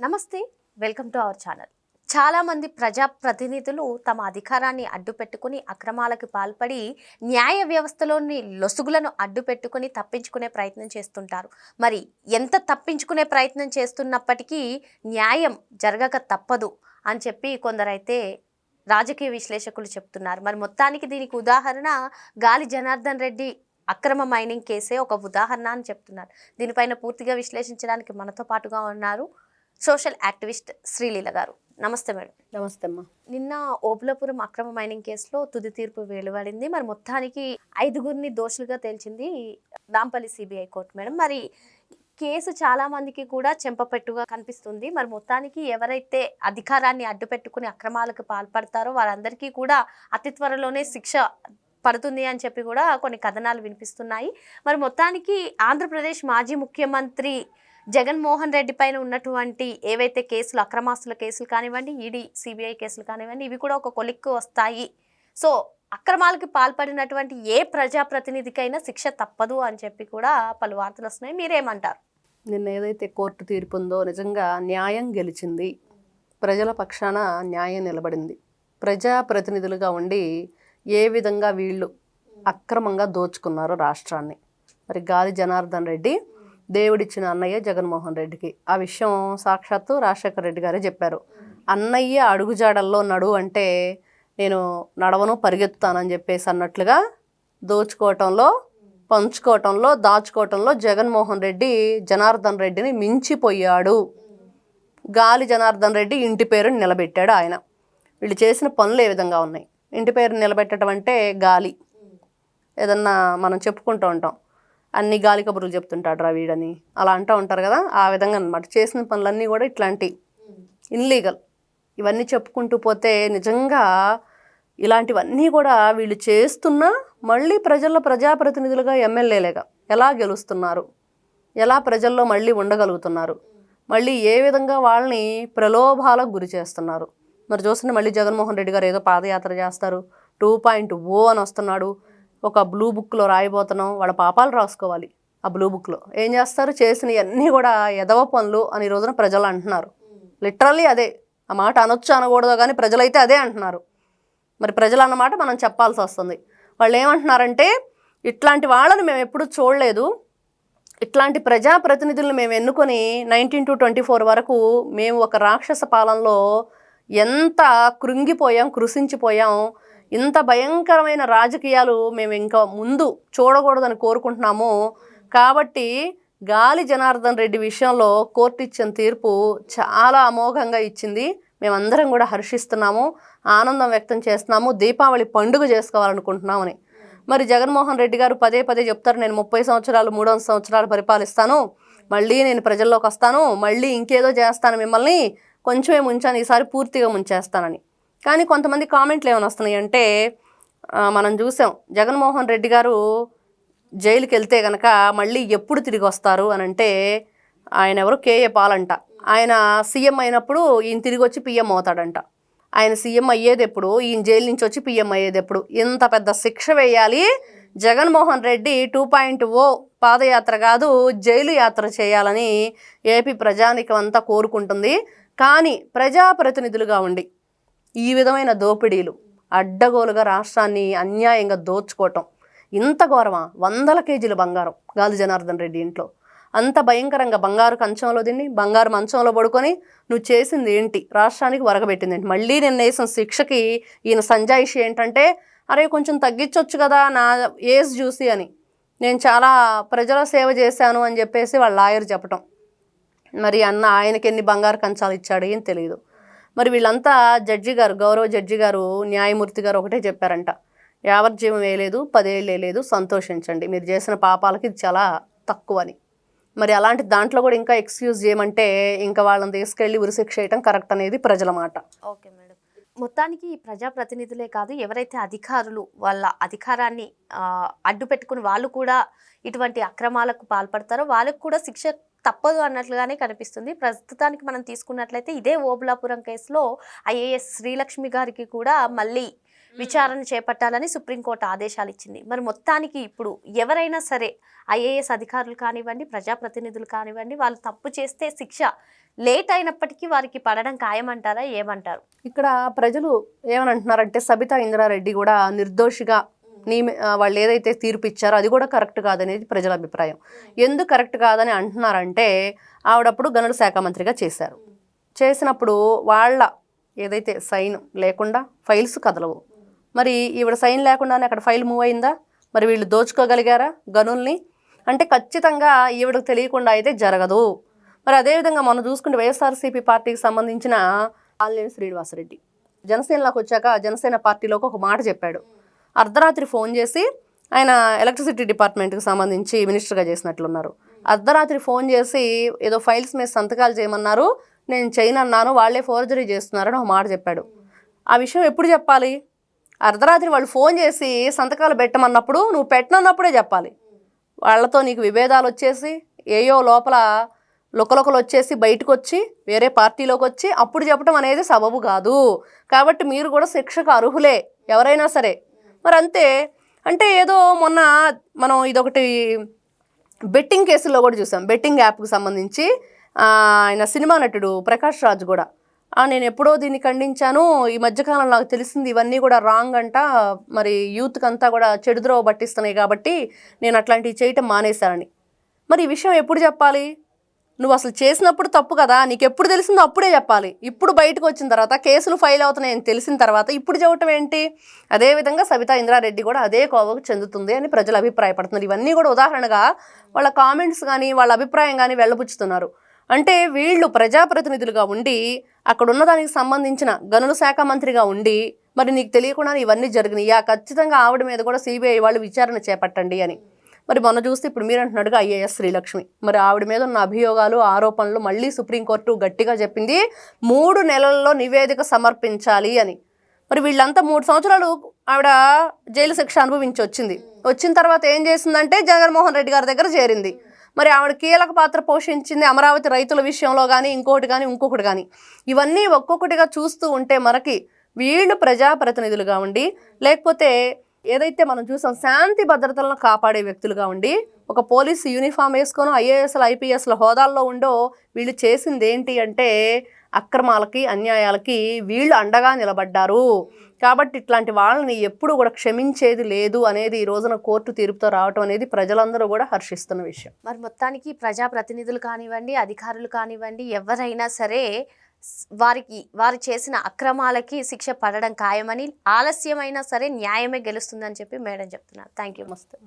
నమస్తే, welcome to our channel. చాలామంది ప్రజాప్రతినిధులు తమ అధికారాన్ని అడ్డుపెట్టుకుని అక్రమాలకు పాల్పడి న్యాయ వ్యవస్థలోని లొసుగులను అడ్డుపెట్టుకుని తప్పించుకునే ప్రయత్నం చేస్తుంటారు. మరి ఎంత తప్పించుకునే ప్రయత్నం చేస్తున్నప్పటికీ న్యాయం జరగక తప్పదు అని చెప్పి కొందరైతే రాజకీయ విశ్లేషకులు చెప్తున్నారు. మరి మొత్తానికి దీనికి ఉదాహరణ గాలి జనార్దన్ రెడ్డి అక్రమ మైనింగ్ కేసే ఒక ఉదాహరణ అని చెప్తున్నారు. దీనిపైన పూర్తిగా విశ్లేషించడానికి మనతో పాటుగా ఉన్నారు సోషల్ యాక్టివిస్ట్ శ్రీలీల గారు. నమస్తే మేడం. నమస్తే అమ్మా. నిన్న ఓబులాపురం అక్రమ మైనింగ్ కేసులో తుది తీర్పు వెలువడింది. మరి మొత్తానికి 5గురిని దోషులుగా తేల్చింది నాంపల్లి సిబిఐ కోర్టు మేడం. మరి కేసు చాలా మందికి కూడా చెంపపెట్టుగా కనిపిస్తుంది. మరి మొత్తానికి ఎవరైతే అధికారాన్ని అడ్డుపెట్టుకుని అక్రమాలకు పాల్పడతారో వారందరికీ కూడా అతి త్వరలోనే శిక్ష పడుతుంది అని చెప్పి కూడా కొన్ని కథనాలు వినిపిస్తున్నాయి. మరి మొత్తానికి ఆంధ్రప్రదేశ్ మాజీ ముఖ్యమంత్రి జగన్మోహన్ రెడ్డి పైన ఉన్నటువంటి ఏవైతే కేసులు, అక్రమాస్తుల కేసులు కానివ్వండి, ఈడీ సిబిఐ కేసులు కానివ్వండి, ఇవి కూడా ఒక కొలిక్కు వస్తాయి. సో అక్రమాలకి పాల్పడినటువంటి ఏ ప్రజాప్రతినిధికైనా శిక్ష తప్పదు అని చెప్పి కూడా పలు వార్తలు వస్తున్నాయి. మీరేమంటారు? నిన్న ఏదైతే కోర్టు తీర్పు ఉందో నిజంగా న్యాయం గెలిచింది. ప్రజల పక్షాన న్యాయం నిలబడింది. ప్రజాప్రతినిధులుగా ఉండి ఏ విధంగా వీళ్ళు అక్రమంగా దోచుకున్నారో రాష్ట్రాన్ని. మరి గాలి జనార్దన్ రెడ్డి దేవుడిచ్చిన అన్నయ్య జగన్మోహన్ రెడ్డికి ఆ విషయం సాక్షాత్తు రాజశేఖర రెడ్డి గారే చెప్పారు. అన్నయ్య అడుగుజాడల్లో నడు అంటే నేను నడవను పరిగెత్తుతానని చెప్పేసి అన్నట్లుగా దోచుకోవటంలో, పంచుకోవటంలో, దాచుకోవటంలో జగన్మోహన్ రెడ్డి జనార్దన్ రెడ్డిని మించిపోయాడు. గాలి జనార్దన్ రెడ్డి ఇంటి పేరుని నిలబెట్టాడు ఆయన. వీళ్ళు చేసిన పనులు ఏ విధంగా ఉన్నాయి? ఇంటి పేరుని నిలబెట్టడం అంటే గాలి. ఏదన్నా మనం చెప్పుకుంటూ ఉంటాం, అన్ని గాలి కబుర్లు చెప్తుంటాడు రా వీడని, అలా అంటూ ఉంటారు కదా. ఆ విధంగా అనమాట చేసిన పనులన్నీ కూడా ఇట్లాంటి ఇన్లీగల్. ఇవన్నీ చెప్పుకుంటూ పోతే నిజంగా ఇలాంటివన్నీ కూడా వీళ్ళు చేస్తున్నా మళ్ళీ ప్రజాప్రతినిధులుగా ఎమ్మెల్యేలుగా ఎలా గెలుస్తున్నారు, ఎలా ప్రజల్లో మళ్ళీ ఉండగలుగుతున్నారు, మళ్ళీ ఏ విధంగా వాళ్ళని ప్రలోభాలకు గురి చేస్తున్నారు. మరి చూస్తుంటే మళ్ళీ జగన్మోహన్ రెడ్డి గారు ఏదో పాదయాత్ర చేస్తారు, 2.0 అని వస్తున్నాడు, ఒక బ్లూ బుక్లో రాయిపోతున్నాం. వాళ్ళ పాపాలు రాసుకోవాలి ఆ బ్లూ బుక్లో. ఏం చేస్తారు? చేసినవన్నీ కూడా ఎదవ పనులు అని ఈ రోజున ప్రజలు అంటున్నారు. లిటరల్లీ అదే. ఆ మాట అనొచ్చు అనకూడదు కానీ ప్రజలైతే అదే అంటున్నారు. మరి ప్రజలు అన్నమాట మనం చెప్పాల్సి వస్తుంది. వాళ్ళు ఏమంటున్నారంటే ఇట్లాంటి వాళ్ళని మేము ఎప్పుడూ చూడలేదు, ఇట్లాంటి ప్రజాప్రతినిధులను మేము ఎన్నుకొని 19 to 24 వరకు మేము ఒక రాక్షస పాలనలో ఎంత కృంగిపోయాం, కృషించిపోయాం, ఇంత భయంకరమైన రాజకీయాలు మేము ఇంకా ముందు చూడకూడదని కోరుకుంటున్నాము. కాబట్టి గాలి జనార్దన్ రెడ్డి విషయంలో కోర్టు ఇచ్చిన తీర్పు చాలా అమోఘంగా ఇచ్చింది. మేమందరం కూడా హర్షిస్తున్నాము, ఆనందం వ్యక్తం చేస్తున్నాము, దీపావళి పండుగ చేసుకోవాలనుకుంటున్నామని. మరి జగన్మోహన్ రెడ్డి గారు పదే పదే చెప్తారు, నేను 30 సంవత్సరాలు 3 సంవత్సరాలు పరిపాలిస్తాను, మళ్ళీ నేను ప్రజల్లోకి వస్తాను, మళ్ళీ ఇంకేదో చేస్తాను, మిమ్మల్ని కొంచెమే ముంచాను, ఈసారి పూర్తిగా ముంచేస్తానని. కానీ కొంతమంది కామెంట్లు ఏమైనా వస్తున్నాయి అంటే, మనం చూసాం జగన్మోహన్ రెడ్డి గారు జైలుకి వెళ్తే కనుక మళ్ళీ ఎప్పుడు తిరిగి వస్తారు అని అంటే, ఆయన ఎవరు కేఏ పాలంట, ఆయన సీఎం అయినప్పుడు ఈయన తిరిగి వచ్చి పిఎం అవుతాడంట. ఆయన సీఎం అయ్యేది ఎప్పుడు, ఈయన జైలు నుంచి వచ్చి పిఎం అయ్యేది ఎప్పుడు? ఇంత పెద్ద శిక్ష వేయాలి జగన్మోహన్ రెడ్డి 2.0 పాదయాత్ర కాదు జైలు యాత్ర చేయాలని ఏపీ ప్రజానికం అంతా కోరుకుంటుంది. కానీ ప్రజాప్రతినిధులుగా ఉండి ఈ విధమైన దోపిడీలు, అడ్డగోలుగా రాష్ట్రాన్ని అన్యాయంగా దోచుకోవటం ఇంత ఘోరమా? 100 కేజీల బంగారం గాలి జనార్దన్ రెడ్డి ఇంట్లో. అంత భయంకరంగా బంగారు కంచంలో తిని బంగారు మంచంలో పడుకొని నువ్వు చేసింది ఏంటి, రాష్ట్రానికి వరగబెట్టింది ఏంటి? మళ్ళీ నేను వేసిన శిక్షకి ఈయన సంజాయిషి ఏంటంటే, అరే కొంచెం తగ్గించవచ్చు కదా నా ఏజ్ చూసి అని, నేను చాలా ప్రజల సేవ చేశాను అని చెప్పేసి వాళ్ళ లాయర్ చెప్పటం. మరి ఆయనకి ఎన్ని బంగారు కంచాలు ఇచ్చాడు ఏం తెలియదు. మరి వీళ్ళంతా జడ్జి గారు, గౌరవ జడ్జి గారు, న్యాయమూర్తి గారు ఒకటే చెప్పారంట, యావజ్జీవం వేయలేదు, 10 ఏళ్ళు వేయలేదు, సంతోషించండి, మీరు చేసిన పాపాలకి ఇది చాలా తక్కువ అని. మరి అలాంటి దాంట్లో కూడా ఇంకా ఎక్స్క్యూజ్ చేయమంటే ఇంకా వాళ్ళని తీసుకెళ్ళి ఉరిశిక్ష చేయటం కరెక్ట్ అనేది ప్రజల మాట. Okay madam. మొత్తానికి ప్రజాప్రతినిధులే కాదు, ఎవరైతే అధికారులు వాళ్ళ అధికారాన్ని అడ్డు పెట్టుకుని వాళ్ళు కూడా ఇటువంటి అక్రమాలకు పాల్పడతారో వాళ్ళకు కూడా శిక్ష తప్పదు అన్నట్లుగానే కనిపిస్తుంది. ప్రస్తుతానికి మనం తీసుకున్నట్లయితే ఇదే ఓబులాపురం కేసులో ఐఏఎస్ శ్రీలక్ష్మి గారికి కూడా మళ్ళీ విచారణ చేపట్టాలని సుప్రీంకోర్టు ఆదేశాలు ఇచ్చింది. మరి మొత్తానికి ఇప్పుడు ఎవరైనా సరే ఐఏఎస్ అధికారులు కానివ్వండి, ప్రజాప్రతినిధులు కానివ్వండి, వాళ్ళు తప్పు చేస్తే శిక్ష లేట్ అయినప్పటికీ వారికి పడడం ఖాయమంటారా, ఏమంటారు? ఇక్కడ ప్రజలు ఏమని సబితా ఇంద్రారెడ్డి కూడా నిర్దోషిగా వాళ్ళు ఏదైతే తీర్పు ఇచ్చారో అది కూడా కరెక్ట్ కాదనేది ప్రజల అభిప్రాయం. ఎందుకు కరెక్ట్ కాదని అంటున్నారంటే ఆవిడప్పుడు గనుల శాఖ మంత్రిగా చేశారు. చేసినప్పుడు వాళ్ళ ఏదైతే సైన్ లేకుండా ఫైల్స్ కదలవు. మరి ఈవిడ సైన్ లేకుండానే అక్కడ ఫైల్ మూవ్ అయిందా? మరి వీళ్ళు దోచుకోగలిగారా గనుల్ని? అంటే ఖచ్చితంగా ఈవిడకు తెలియకుండా అయితే జరగదు. మరి అదేవిధంగా మనం చూసుకుంటే వైఎస్ఆర్సీపీ పార్టీకి సంబంధించిన ఆల్లేని శ్రీనివాసరెడ్డి జనసేనలోకి వచ్చాక జనసేన పార్టీలోకి ఒక మాట చెప్పాడు. అర్ధరాత్రి ఫోన్ చేసి, ఆయన ఎలక్ట్రిసిటీ డిపార్ట్మెంట్కి సంబంధించి మినిస్టర్గా చేసినట్లున్నారు. అర్ధరాత్రి ఫోన్ చేసి ఏదో ఫైల్స్ మీద సంతకాలు చేయమన్నారు, నేను చేయనన్నాను, వాళ్ళే ఫోర్జరీ చేస్తున్నారని ఒక మాట చెప్పాడు. ఆ విషయం ఎప్పుడు చెప్పాలి? అర్ధరాత్రి వాళ్ళు ఫోన్ చేసి సంతకాలు పెట్టమన్నప్పుడు నువ్వు పెట్టనన్నప్పుడే చెప్పాలి. వాళ్ళతో నీకు విభేదాలు వచ్చేసి ఏయో లోపల లొకలొకలు వచ్చేసి బయటకు వచ్చి వేరే పార్టీలోకి వచ్చి అప్పుడు చెప్పడం అనేది సబబు కాదు. కాబట్టి మీరు కూడా శిక్షకు అర్హులే ఎవరైనా సరే. మరి అంతే అంటే ఏదో మొన్న మనం ఇదొకటి బెట్టింగ్ కేసుల్లో కూడా చూసాం. బెట్టింగ్ యాప్కి సంబంధించి ఆయన సినిమా నటుడు ప్రకాష్ రాజ్ కూడా నేను ఎప్పుడో దీన్ని ఖండించాను, ఈ మధ్యకాలంలో నాకు తెలిసింది ఇవన్నీ కూడా రాంగ్ అంట, మరి యూత్కి అంతా కూడా చెడుద్రోవ పట్టిస్తున్నాయి కాబట్టి నేను అట్లాంటివి చేయటం మానేశానని. మరి ఈ విషయం ఎప్పుడు చెప్పాలి? నువ్వు అసలు చేసినప్పుడు తప్పు కదా, నీకు ఎప్పుడు తెలిసిందో అప్పుడే చెప్పాలి. ఇప్పుడు బయటకు వచ్చిన తర్వాత కేసులు ఫైల్ అవుతున్నాయని తెలిసిన తర్వాత ఇప్పుడు చెప్పటం ఏంటి? అదేవిధంగా సబితా ఇంద్రారెడ్డి కూడా అదే కోవకు చెందుతుంది అని ప్రజలు అభిప్రాయపడుతున్నారు. ఇవన్నీ కూడా ఉదాహరణగా వాళ్ళ కామెంట్స్ కానీ వాళ్ళ అభిప్రాయం కానీ వెళ్ళబుచ్చుతున్నారు. అంటే వీళ్ళు ప్రజాప్రతినిధులుగా ఉండి అక్కడ ఉన్న దానికి సంబంధించిన గనుల శాఖ మంత్రిగా ఉండి మరి నీకు తెలియకుండా ఇవన్నీ జరిగినాయా? ఖచ్చితంగా ఆవిడ మీద కూడా సిబిఐ వాళ్ళు విచారణ చేపట్టండి అని. మరి మొన్న చూస్తే ఇప్పుడు మీరు అంటున్నట్టుగా ఐఏఎస్ శ్రీలక్ష్మి, మరి ఆవిడ మీద ఉన్న అభియోగాలు ఆరోపణలు మళ్ళీ సుప్రీంకోర్టు గట్టిగా చెప్పింది 3 నెలల్లో నివేదిక సమర్పించాలి అని. మరి వీళ్ళంతా 3 సంవత్సరాలు ఆవిడ జైలు శిక్ష అనుభవించి వచ్చిన తర్వాత ఏం చేసిందంటే జగన్మోహన్ రెడ్డి గారి దగ్గర చేరింది. మరి ఆవిడ కీలక పాత్ర పోషించింది అమరావతి రైతుల విషయంలో కానీ ఇంకొకటి కానీ. ఇవన్నీ ఒక్కొక్కటిగా చూస్తూ ఉంటే మనకి వీళ్ళు ప్రజాప్రతినిధులుగా ఉండి లేకపోతే ఏదైతే మనం చూసాం శాంతి భద్రతలను కాపాడే వ్యక్తులుగా ఉండి ఒక పోలీసు యూనిఫామ్ వేసుకొని ఐఏఎస్ల ఐపీఎస్ల హోదాల్లో ఉండో వీళ్ళు చేసింది ఏంటి అంటే అక్రమాలకి అన్యాయాలకి వీళ్ళు అండగా నిలబడ్డారు. కాబట్టి ఇట్లాంటి వాళ్ళని ఎప్పుడు కూడా క్షమించేది లేదు అనేది ఈ రోజున కోర్టు తీర్పుతో రావటం అనేది ప్రజలందరూ కూడా హర్షిస్తున్న విషయం. మరి మొత్తానికి ప్రజాప్రతినిధులు కానివ్వండి, అధికారులు కానివ్వండి, ఎవరైనా సరే వారు చేసిన అక్రమాలకి శిక్ష పడడం ఖాయమని, ఆలస్యమైనా సరే న్యాయమే గెలుస్తుందని చెప్పి మేడం చెప్తున్నారు. Thank you. నమస్తే.